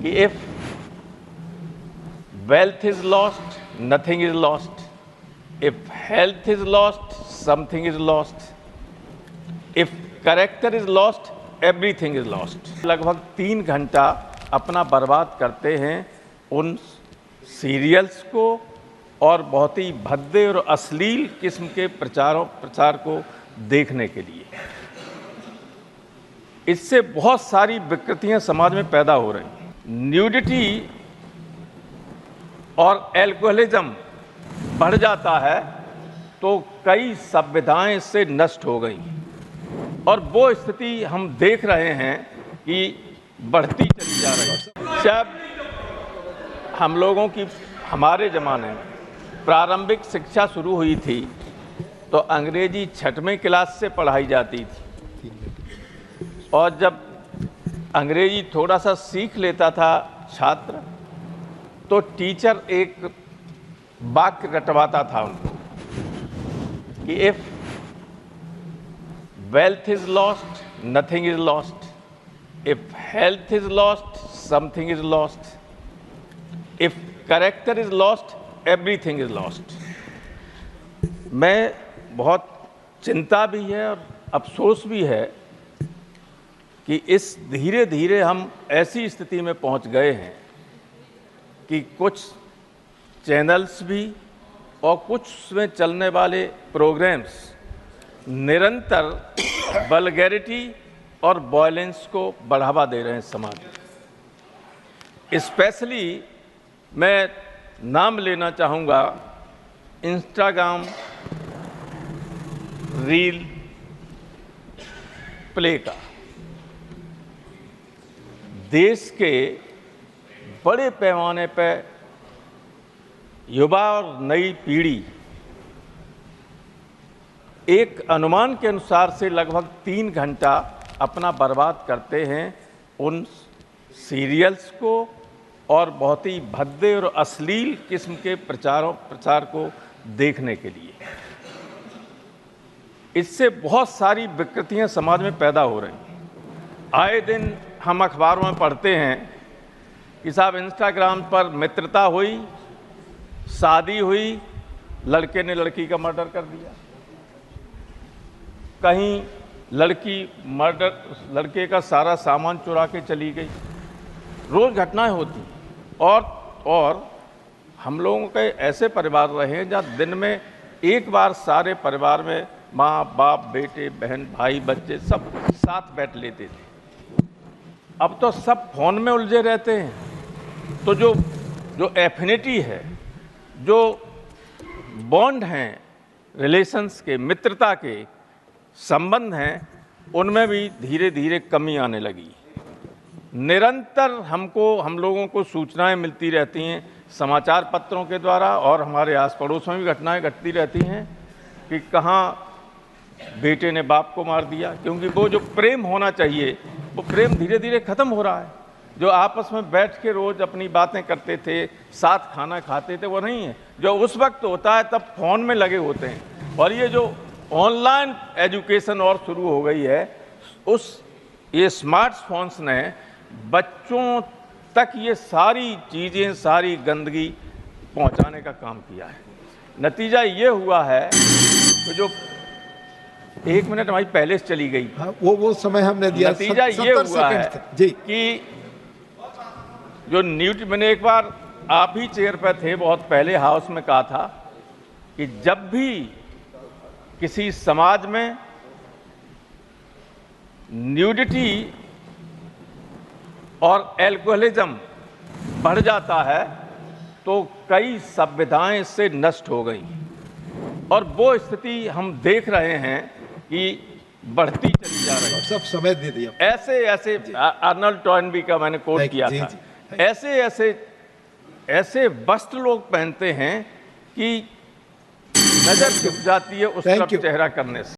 कि if wealth is lost, nothing is lost. If health is lost, something is lost. If character is lost, everything is lost. लगभग 3 घंटा अपना बर्बाद करते हैं उन सीरियल्स को और बहुत ही भद्दे और अश्लील किस्म के प्रचार को देखने के लिए। इससे बहुत सारी विकृतियां समाज में पैदा हो रही हैं। न्यूडिटी और एल्कोहलिज्म बढ़ जाता है तो कई सभ्यताएं इससे नष्ट हो गई और वो स्थिति हम देख रहे हैं कि बढ़ती चली जा रही है। जब हम लोगों की हमारे ज़माने में प्रारंभिक शिक्षा शुरू हुई थी तो अंग्रेजी 6वीं क्लास से पढ़ाई जाती थी और जब अंग्रेजी थोड़ा सा सीख लेता था छात्र तो टीचर एक वाक्य रटवाता था उनको कि if wealth is lost, nothing is lost. If health is lost, something is lost. If character is lost, everything is lost. मैं बहुत चिंता भी है और अफसोस भी है कि इस धीरे धीरे हम ऐसी स्थिति में पहुंच गए हैं कि कुछ चैनल्स भी और कुछ में चलने वाले प्रोग्राम्स निरंतर वल्गैरिटी और वायलेंस को बढ़ावा दे रहे हैं समाज में। स्पेशली मैं नाम लेना चाहूँगा इंस्टाग्राम रील प्ले का। देश के बड़े पैमाने पर युवा और नई पीढ़ी एक अनुमान के अनुसार से लगभग 3 घंटा अपना बर्बाद करते हैं उन सीरियल्स को और बहुत ही भद्दे और अश्लील किस्म के प्रचार को देखने के लिए। इससे बहुत सारी विकृतियां समाज में पैदा हो रही हैं। आए दिन हम अखबारों में पढ़ते हैं कि साहब इंस्टाग्राम पर मित्रता हुई, शादी हुई, लड़के ने लड़की का मर्डर कर दिया, कहीं लड़के का सारा सामान चुरा के चली गई। रोज घटनाएं होती और हम लोगों के ऐसे परिवार रहे हैं जहाँ दिन में एक बार सारे परिवार में माँ बाप बेटे बहन भाई बच्चे सब साथ बैठ लेते थे। अब तो सब फोन में उलझे रहते हैं। तो जो एफिनिटी है, जो बॉन्ड हैं, रिलेशंस के, मित्रता के संबंध हैं, उनमें भी धीरे धीरे कमी आने लगी। निरंतर हम लोगों को सूचनाएं मिलती रहती हैं समाचार पत्रों के द्वारा और हमारे आस पड़ोस में भी घटनाएं घटती रहती हैं कि कहाँ बेटे ने बाप को मार दिया, क्योंकि वो जो प्रेम होना चाहिए वो प्रेम धीरे धीरे ख़त्म हो रहा है। जो आपस में बैठ के रोज़ अपनी बातें करते थे, साथ खाना खाते थे, वो नहीं है। जो उस वक्त होता है तब फ़ोन में लगे होते हैं। और ये जो ऑनलाइन एजुकेशन और शुरू हो गई है, ये स्मार्टफोन्स ने बच्चों तक ये सारी चीज़ें, सारी गंदगी पहुंचाने का काम किया है। नतीजा ये हुआ है कि जो 1 मिनट हमारी पहले से चली गई, हाँ, वो समय हमने दिया। नतीजा ये हुआ है जी कि जो मैंने एक बार आप ही चेयर पर थे, बहुत पहले हाउस में कहा था कि जब भी किसी समाज में न्यूडिटी और एल्कोहलिज्म बढ़ जाता है तो कई सभ्यताएं इससे नष्ट हो गई और वो स्थिति हम देख रहे हैं कि बढ़ती चली जा रही है। सब समय दे दिया। ऐसे अर्नल्ड टॉयनबी का मैंने कोट किया था। ऐसे वस्त्र लोग पहनते हैं कि नजर झुक जाती है उस तरफ चेहरा करने से।